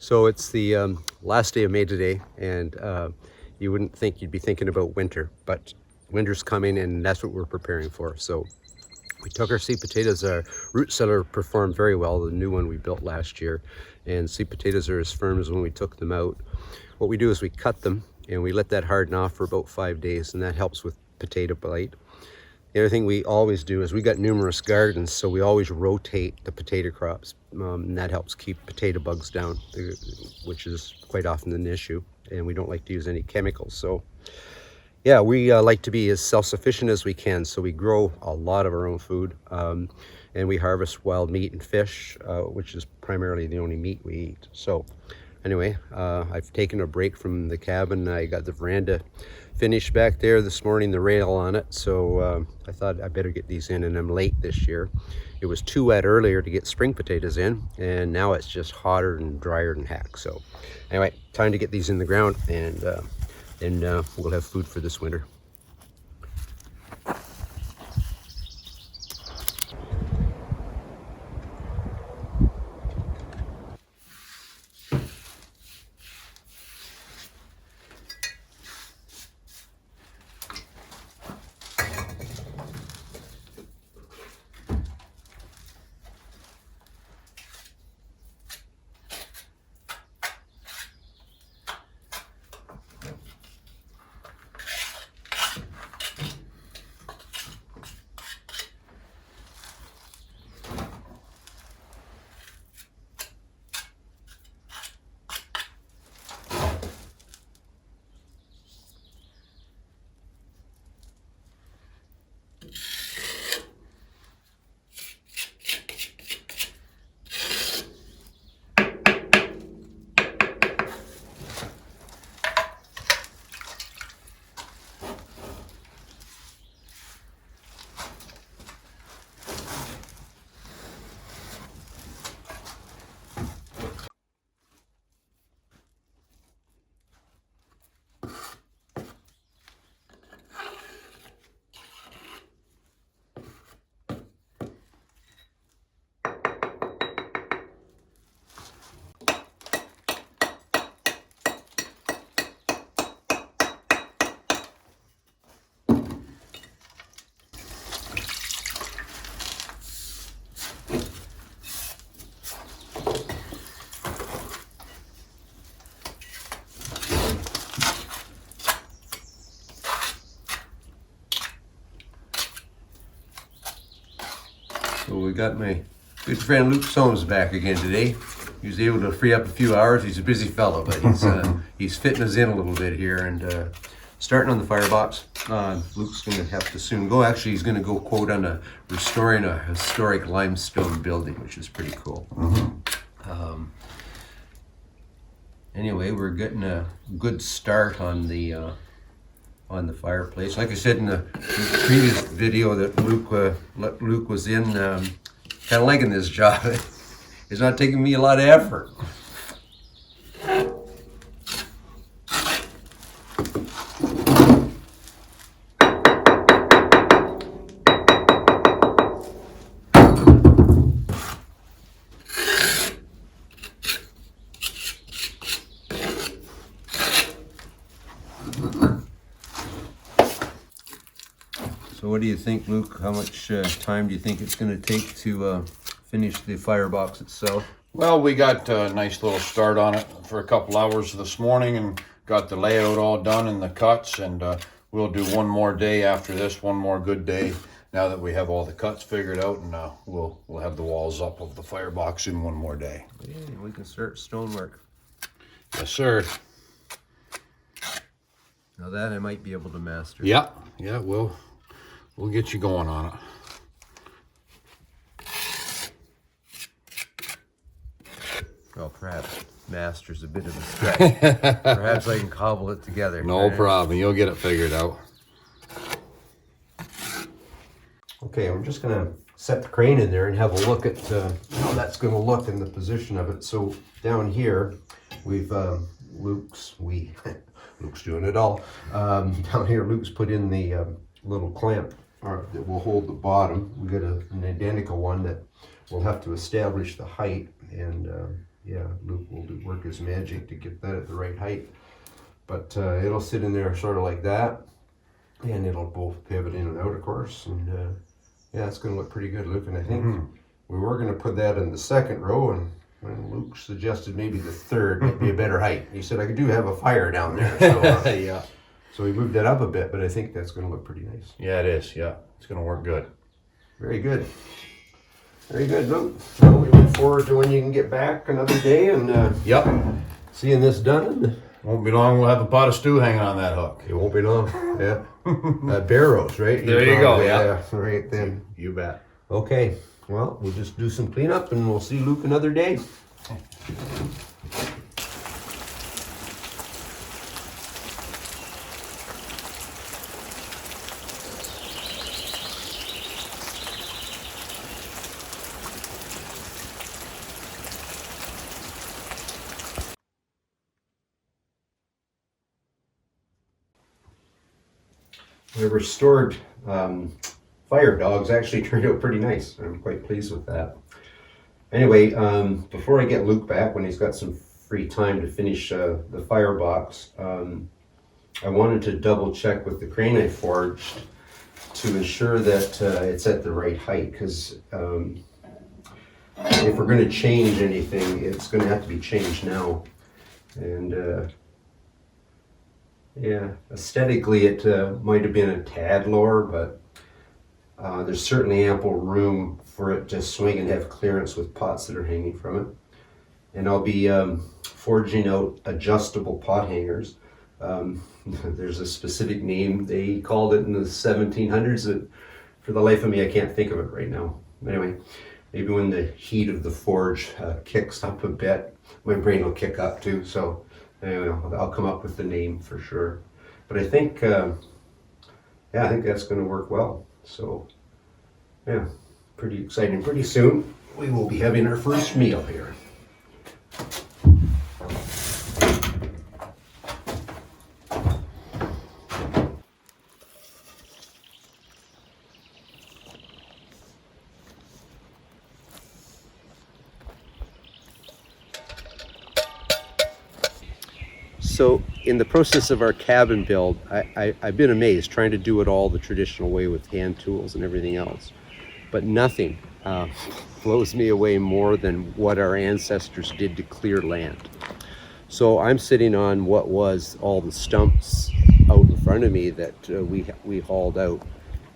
So it's the last day of May today, and you wouldn't think you'd be thinking about winter, but winter's coming and that's what we're preparing for. So we took our sweet potatoes. Our root cellar performed very well, the new one we built last year, and sweet potatoes are as firm as when we took them out. What we do is we cut them and we let that harden off for about 5 days, and that helps with potato blight. The other thing we always do is we got numerous gardens, so we always rotate the potato crops, and that helps keep potato bugs down, which is quite often an issue, and we don't like to use any chemicals. So yeah, we like to be as self-sufficient as we can, so we grow a lot of our own food, and we harvest wild meat and fish, which is primarily the only meat we eat. So anyway, I've taken a break from the cabin. I got the veranda finished back there this morning, the rail on it, so I thought I better get these in, and I'm late this year. It was too wet earlier to get spring potatoes in, and now it's just hotter and drier than heck. So anyway, time to get these in the ground, and then we'll have food for this winter. So we got my good friend Luke Solms back again today. He was able to free up a few hours. He's a busy fellow, but he's fitting us in a little bit here, and starting on the firebox. Luke's going to have to soon go. Actually, he's going to go quote on restoring a historic limestone building, which is pretty cool. Anyway, we're getting a good start on the fireplace. Like I said in the previous video that Luke was in, kind of liking this job. It's not taking me a lot of effort. So what do you think, Luke? How much time do you think it's going to take to finish the firebox itself? Well, we got a nice little start on it for a couple hours this morning and got the layout all done and the cuts, and we'll do one more day after this, one more good day, now that we have all the cuts figured out, and we'll have the walls up of the firebox in one more day. Yeah, we can start stonework. Yes, sir. Now that I might be able to master. Yeah, we'll get you going on it. Well, perhaps master's a bit of a stretch. Perhaps I can cobble it together. No problem. You'll get it figured out. Okay, I'm just going to set the crane in there and have a look at how that's going to look in the position of it. So down here, we've Luke's doing it all. Down here, Luke's put in the little clamp that will hold the bottom. We got an identical one that we'll have to establish the height, and yeah, Luke will work his magic to get that at the right height. But it'll sit in there sort of like that, and it'll both pivot in and out, of course. And yeah, it's going to look pretty good, Luke. And I think we were going to put that in the second row, and when Luke suggested maybe the third might be a better height. He said I could have a fire down there. So, Yeah. So we moved that up a bit, but I think that's going to look pretty nice. Yeah, it is. Yeah, it's going to work good. Very good. Very good, Luke. So we look forward to when you can get back another day and Yep. seeing this done. Won't be long. We'll have a pot of stew hanging on that hook. It won't be long. Yeah. Barrows, right? There you go, yeah. Right then. You bet. Okay. Well, we'll just do some cleanup and we'll see Luke another day. The restored fire dogs actually turned out pretty nice. I'm quite pleased with that. Anyway, before I get Luke back, when he's got some free time to finish the Firebox, I wanted to double check with the crane I forged to ensure that it's at the right height, because if we're going to change anything, it's going to have to be changed now. And yeah, aesthetically it might have been a tad lower, but there's certainly ample room for it to swing and have clearance with pots that are hanging from it. And I'll be forging out adjustable pot hangers. There's a specific name they called it in the 1700s that for the life of me I can't think of it right now. Anyway, maybe when the heat of the forge kicks up a bit, my brain will kick up too. So anyway, I'll come up with the name for sure. But I think, yeah, I think that's going to work well. So, yeah, pretty exciting. Pretty soon, we will be having our first meal here. So in the process of our cabin build, I've been amazed trying to do it all the traditional way with hand tools and everything else. But nothing blows me away more than what our ancestors did to clear land. So I'm sitting on what was all the stumps out in front of me that we hauled out.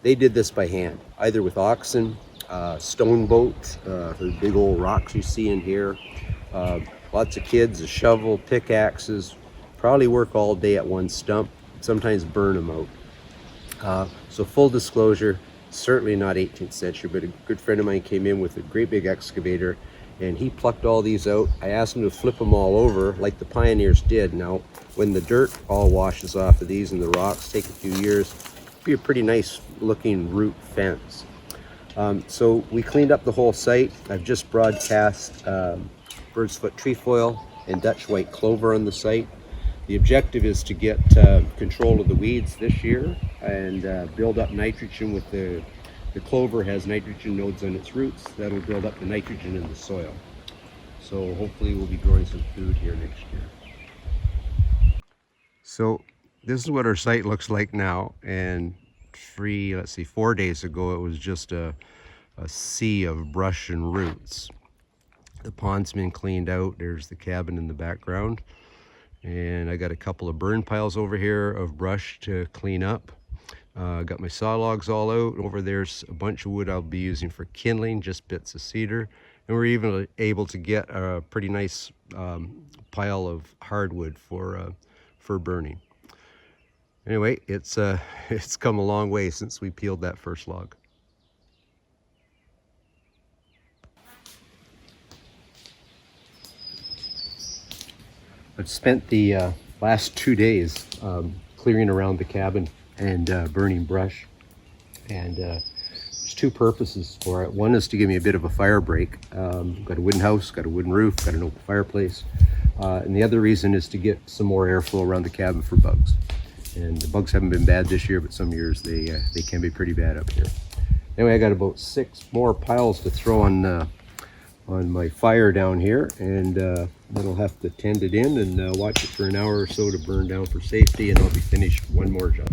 They did this by hand, either with oxen, stone boats, the big old rocks you see in here, lots of kids, a shovel, pickaxes, probably work all day at one stump, sometimes burn them out. So full disclosure, certainly not 18th century, but a good friend of mine came in with a great big excavator and he plucked all these out. I asked him to flip them all over like the pioneers did. Now, when the dirt all washes off of these and the rocks take a few years, it'll be a pretty nice looking root fence. So we cleaned up the whole site. I've just broadcast bird's foot trefoil and Dutch white clover on the site. The objective is to get control of the weeds this year and build up nitrogen with the clover has nitrogen nodes on its roots. That'll build up the nitrogen in the soil. So hopefully we'll be growing some food here next year. So this is what our site looks like now. And 4 days ago, it was just a sea of brush and roots. The pond's been cleaned out. There's the cabin in the background. And I got a couple of burn piles over here of brush to clean up. Got my saw logs all out. Over there's a bunch of wood I'll be using for kindling, just bits of cedar. And we're even able to get a pretty nice pile of hardwood for burning. Anyway, it's come a long way since we peeled that first log. I've spent the last 2 days clearing around the cabin and burning brush. And there's two purposes for it. One is to give me a bit of a fire break. Got a wooden house, got a wooden roof, got an open fireplace. And the other reason is to get some more airflow around the cabin for bugs. And the bugs haven't been bad this year, but some years they can be pretty bad up here. Anyway, I got about 6 more piles to throw on on my fire down here, and then I'll have to tend it in and watch it for an hour or so to burn down for safety, and I'll be finished one more job.